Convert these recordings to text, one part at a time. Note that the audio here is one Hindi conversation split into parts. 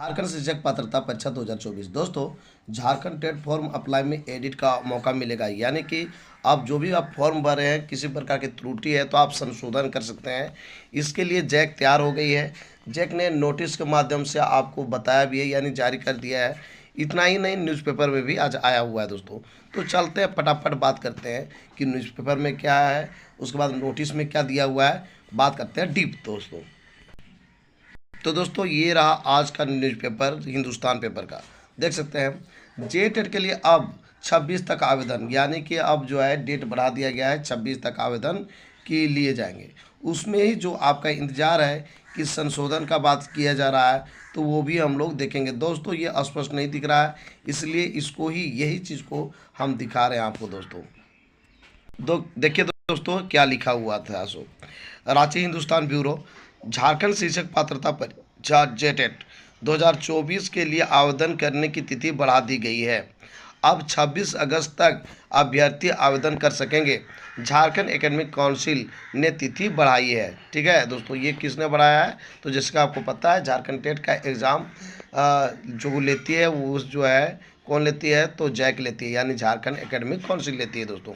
झारखंड शिक्षक पात्रता परीक्षा 2024 दोस्तों, झारखंड टेट फॉर्म अप्लाई में एडिट का मौका मिलेगा। यानी कि आप जो भी आप फॉर्म भर रहे हैं, किसी प्रकार की त्रुटि है तो आप संशोधन कर सकते हैं। इसके लिए जैक तैयार हो गई है। जैक ने नोटिस के माध्यम से आपको बताया भी है, यानी जारी कर दिया है। इतना ही नहीं, न्यूज़पेपर में भी आज आया हुआ है दोस्तों। तो चलते हैं, फटाफट बात करते हैं कि न्यूज़पेपर में क्या है, उसके बाद नोटिस में क्या दिया हुआ है। बात करते हैं डीप दोस्तों। तो दोस्तों, ये रहा आज का न्यूज़पेपर हिंदुस्तान पेपर का। देख सकते हैं जे टेट के लिए अब 26 तक आवेदन, यानी कि अब जो है डेट बढ़ा दिया गया है, 26 तक आवेदन के लिए जाएंगे। उसमें ही जो आपका इंतज़ार है कि संशोधन का बात किया जा रहा है, तो वो भी हम लोग देखेंगे दोस्तों। ये स्पष्ट नहीं दिख रहा है, इसलिए इसको ही यही चीज़ को हम दिखा रहे हैं आपको दोस्तों। देखिए दोस्तों क्या लिखा हुआ था। रांची हिंदुस्तान ब्यूरो, झारखंड शिक्षक पात्रता परीक्षा जेटेट 2024 के लिए आवेदन करने की तिथि बढ़ा दी गई है। अब 26 अगस्त तक अभ्यर्थी आवेदन कर सकेंगे। झारखंड एकेडमिक काउंसिल ने तिथि बढ़ाई है। ठीक है दोस्तों, ये किसने बढ़ाया है? तो जिसका आपको पता है, झारखंड टेट का एग्ज़ाम जो लेती है वो जो है कौन लेती है, तो जैक लेती है, यानी झारखंड एकेडमिक काउंसिल लेती है दोस्तों।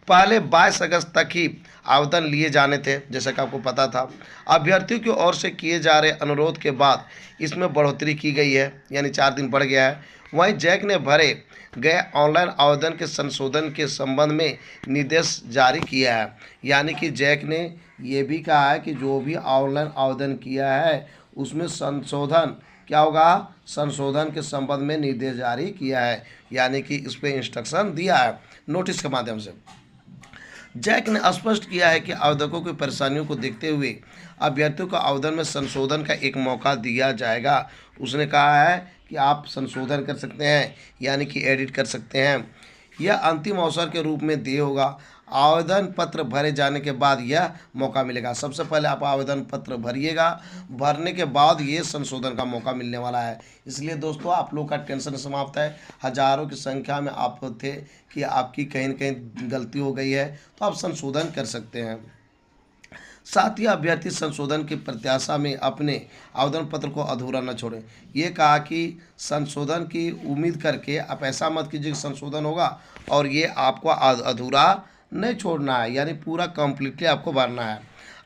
पहले 22 अगस्त तक ही आवेदन लिए जाने थे, जैसा कि आपको पता था। अभ्यर्थियों की ओर से किए जा रहे अनुरोध के बाद इसमें बढ़ोतरी की गई है, यानी 4 दिन बढ़ गया है। वहीं जैक ने भरे गए ऑनलाइन आवेदन के संशोधन के संबंध में निर्देश जारी किया है। यानी कि जैक ने ये भी कहा है कि जो भी ऑनलाइन आवेदन किया है उसमें संशोधन क्या होगा, संशोधन के संबंध में निर्देश जारी किया है, यानी कि इस पर इंस्ट्रक्शन दिया है नोटिस के माध्यम से। जैक ने स्पष्ट किया है कि आवेदकों की परेशानियों को देखते हुए अभ्यर्थियों को आवेदन में संशोधन का एक मौका दिया जाएगा। उसने कहा है कि आप संशोधन कर सकते हैं, यानी कि एडिट कर सकते हैं। यह अंतिम अवसर के रूप में दिए होगा। आवेदन पत्र भरे जाने के बाद यह मौका मिलेगा। सबसे पहले आप आवेदन पत्र भरिएगा, भरने के बाद ये संशोधन का मौका मिलने वाला है। इसलिए दोस्तों, आप लोग का टेंशन समाप्त है। हजारों की संख्या में आप थे कि आपकी कहीं न कहीं गलती हो गई है, तो आप संशोधन कर सकते हैं। साथ ही अभ्यर्थी संशोधन की प्रत्याशा में अपने आवेदन पत्र को अधूरा न छोड़ें। ये कहा कि संशोधन की उम्मीद करके आप ऐसा मत कीजिए कि संशोधन होगा और ये आपको अधूरा नहीं छोड़ना है, यानी पूरा कंप्लीटली आपको भरना है।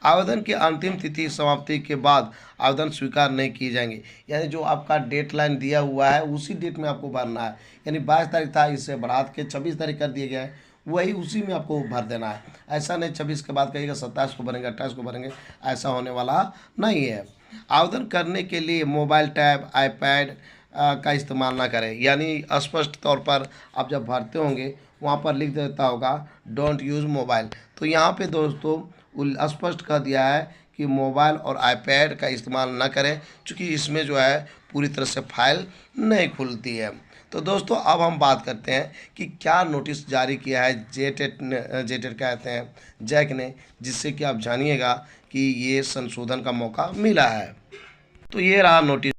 आवेदन की अंतिम तिथि समाप्ति के बाद आवेदन स्वीकार नहीं किए जाएंगे, यानी जो आपका डेडलाइन दिया हुआ है उसी डेट में आपको भरना है। यानी 22 तारीख था, इससे बढ़ा के 26 तारीख कर दिया गया है, वही उसी में आपको भर देना है। ऐसा नहीं 26 के बाद कहिएगा 27 को भरेंगे, 28 को भरेंगे, ऐसा होने वाला नहीं है। आवेदन करने के लिए मोबाइल टैब, आईपैड का इस्तेमाल ना करें। यानी स्पष्ट तौर पर आप जब भरते होंगे वहाँ पर लिख देता होगा डोंट यूज़ मोबाइल, तो यहाँ पे दोस्तों स्पष्ट कर दिया है कि मोबाइल और आईपैड का इस्तेमाल ना करें, क्योंकि इसमें जो है पूरी तरह से फाइल नहीं खुलती है। तो दोस्तों, अब हम बात करते हैं कि क्या नोटिस जारी किया है जेटेट कहते हैं जैक ने, जिससे कि आप जानिएगा कि ये संशोधन का मौका मिला है। तो ये रहा नोटिस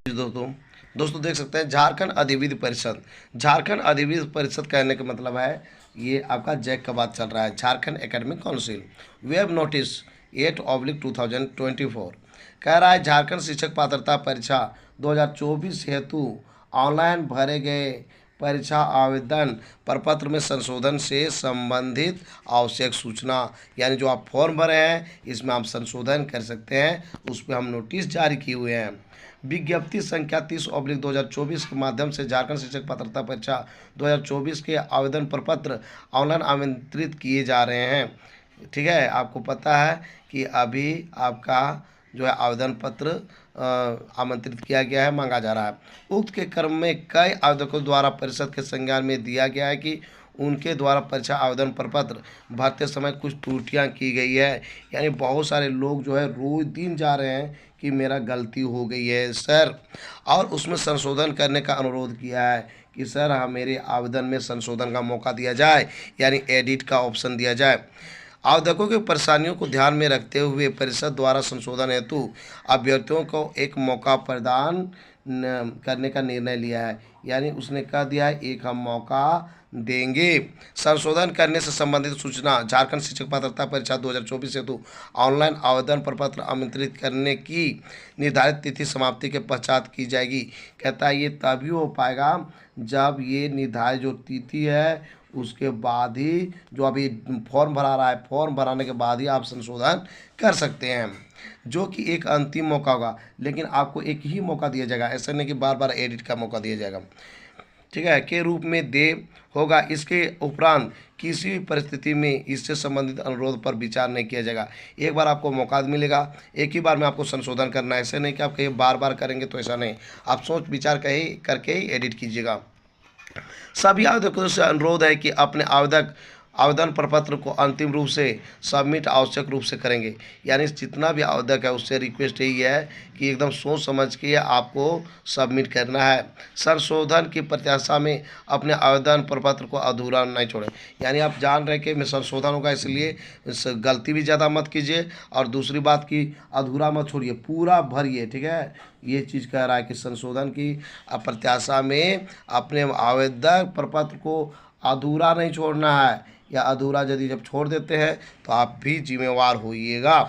दोस्तों देख सकते हैं झारखंड अधिविद्य परिषद। झारखंड अधिविद्य परिषद कहने का मतलब है ये आपका जैक का बात चल रहा है, Jharkhand academic council. Web notice 8/2024 कह रहा है झारखंड शिक्षक पात्रता परीक्षा 2024 हेतु ऑनलाइन भरे गए परीक्षा आवेदन प्रपत्र में संशोधन से संबंधित आवश्यक सूचना, यानी जो आप फॉर्म भरे हैं इसमें आप संशोधन कर सकते हैं, उस पर हम नोटिस जारी किए हुए हैं। विज्ञप्ति संख्या 30/2024 के माध्यम से झारखंड शिक्षक पात्रता परीक्षा 2024 के आवेदन प्रपत्र ऑनलाइन आमंत्रित किए जा रहे हैं। ठीक है, आपको पता है कि अभी आपका जो है आवेदन पत्र आमंत्रित किया गया है, मांगा जा रहा है। उक्त के क्रम में कई आवेदकों द्वारा परिषद के संज्ञान में दिया गया है कि उनके द्वारा परीक्षा आवेदन प्रपत्र भरते समय कुछ त्रुटियां की गई है। यानी बहुत सारे लोग जो है रोज दिन जा रहे हैं कि मेरा गलती हो गई है सर, और उसमें संशोधन करने का अनुरोध किया है कि सर मेरे आवेदन में संशोधन का मौका दिया जाए, यानी एडिट का ऑप्शन दिया जाए। आवेदकों की परेशानियों को ध्यान में रखते हुए परिषद द्वारा संशोधन हेतु अभ्यर्थियों को एक मौका प्रदान करने का निर्णय लिया है, यानी उसने कह दिया है एक हम मौका देंगे। संशोधन करने से संबंधित सूचना झारखंड शिक्षक पात्रता परीक्षा 2024 हेतु ऑनलाइन आवेदन प्रपत्र आमंत्रित करने की निर्धारित तिथि समाप्ति के पश्चात की जाएगी। कहता है ये तभी हो पाएगा जब ये निर्धारित जो तिथि है उसके बाद ही, जो अभी फॉर्म भरा रहा है, फॉर्म भराने के बाद ही आप संशोधन कर सकते हैं, जो कि एक अंतिम मौका होगा। लेकिन आपको एक ही मौका दिया जाएगा, ऐसा नहीं कि बार बार एडिट का मौका दिया जाएगा, ठीक है, के रूप में दे होगा। इसके उपरांत किसी भी परिस्थिति में इससे संबंधित अनुरोध पर विचार नहीं किया जाएगा। एक बार आपको मौका मिलेगा, एक ही बार में आपको संशोधन करना है, ऐसे नहीं कि आप कहीं बार बार करेंगे, तो ऐसा नहीं, आप सोच विचार करके ही एडिट कीजिएगा। सभी आवेदकों से अनुरोध है कि अपने आवेदन प्रपत्र को अंतिम रूप से सबमिट आवश्यक रूप से करेंगे। यानी जितना भी आवेदक है उससे रिक्वेस्ट यही है कि एकदम सोच समझ के आपको सबमिट करना है। संशोधन की प्रत्याशा में अपने आवेदन प्रपत्र को अधूरा नहीं छोड़ें। यानी आप जान रहे हैं कि मैं संशोधन होगा, इसलिए गलती भी ज़्यादा मत कीजिए, और दूसरी बात की अधूरा मत छोड़िए, पूरा भरिए, ठीक है। ये चीज़ कह रहा है कि संशोधन की प्रत्याशा में अपने आवेदन प्रपत्र को अधूरा नहीं छोड़ना है, या अधूरा यदि जब छोड़ देते हैं तो आप भी जिम्मेवार होइएगा,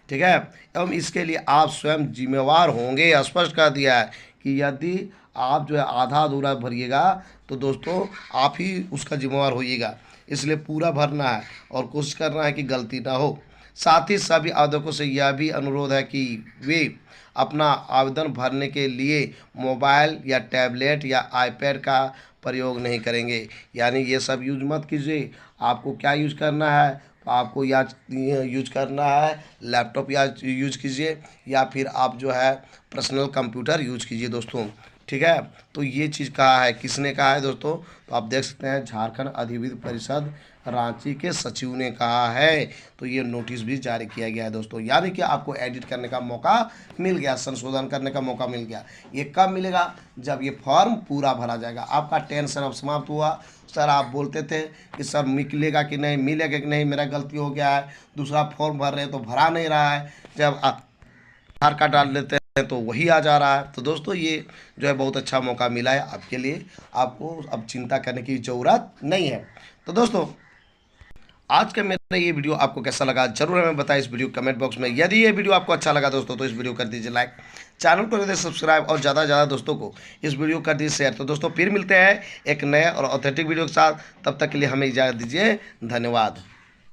ठीक है। एवं इसके लिए आप स्वयं जिम्मेवार होंगे। स्पष्ट कर दिया है कि यदि आप जो है आधा अधूरा भरिएगा तो दोस्तों आप ही उसका जिम्मेवार होइएगा, इसलिए पूरा भरना है और कोशिश करना है कि गलती ना हो। साथ ही सभी आवेदकों से यह भी अनुरोध है कि वे अपना आवेदन भरने के लिए मोबाइल या टैबलेट या आईपैड का प्रयोग नहीं करेंगे। यानी ये सब यूज मत कीजिए। आपको क्या यूज करना है, तो आपको या यूज करना है लैपटॉप या यूज कीजिए, या फिर आप जो है पर्सनल कंप्यूटर यूज कीजिए दोस्तों, ठीक है। तो ये चीज़ कहा है, किसने कहा है दोस्तों, तो आप देख सकते हैं झारखंड अधिविद्य परिषद रांची के सचिव ने कहा है। तो ये नोटिस भी जारी किया गया है दोस्तों, यानी कि आपको एडिट करने का मौका मिल गया, संशोधन करने का मौका मिल गया। ये कब मिलेगा, जब ये फॉर्म पूरा भरा जाएगा। आपका टेंशन अब समाप्त हुआ। सर आप बोलते थे कि सर मिलेगा कि नहीं, मिलेगा कि नहीं, मेरा गलती हो गया है, दूसरा फॉर्म भर रहे हैं तो भरा नहीं रहा है, जब आधार कार्ड डाल लेते हैं तो वही आ जा रहा है। तो दोस्तों ये जो है बहुत अच्छा मौका मिला है आपके लिए, आपको अब चिंता करने की ज़रूरत नहीं है। तो दोस्तों आज का मेरा ये वीडियो आपको कैसा लगा जरूर हमें बताएं इस वीडियो कमेंट बॉक्स में। यदि ये वीडियो आपको अच्छा लगा दोस्तों तो इस वीडियो कर दीजिए लाइक, चैनल को कर दीजिए सब्सक्राइब, और ज़्यादा से ज़्यादा दोस्तों को इस वीडियो कर दीजिए शेयर। तो दोस्तों फिर मिलते हैं एक नए और ऑथेंटिक वीडियो के साथ, तब तक के लिए हमें इजाज़त दीजिए, धन्यवाद।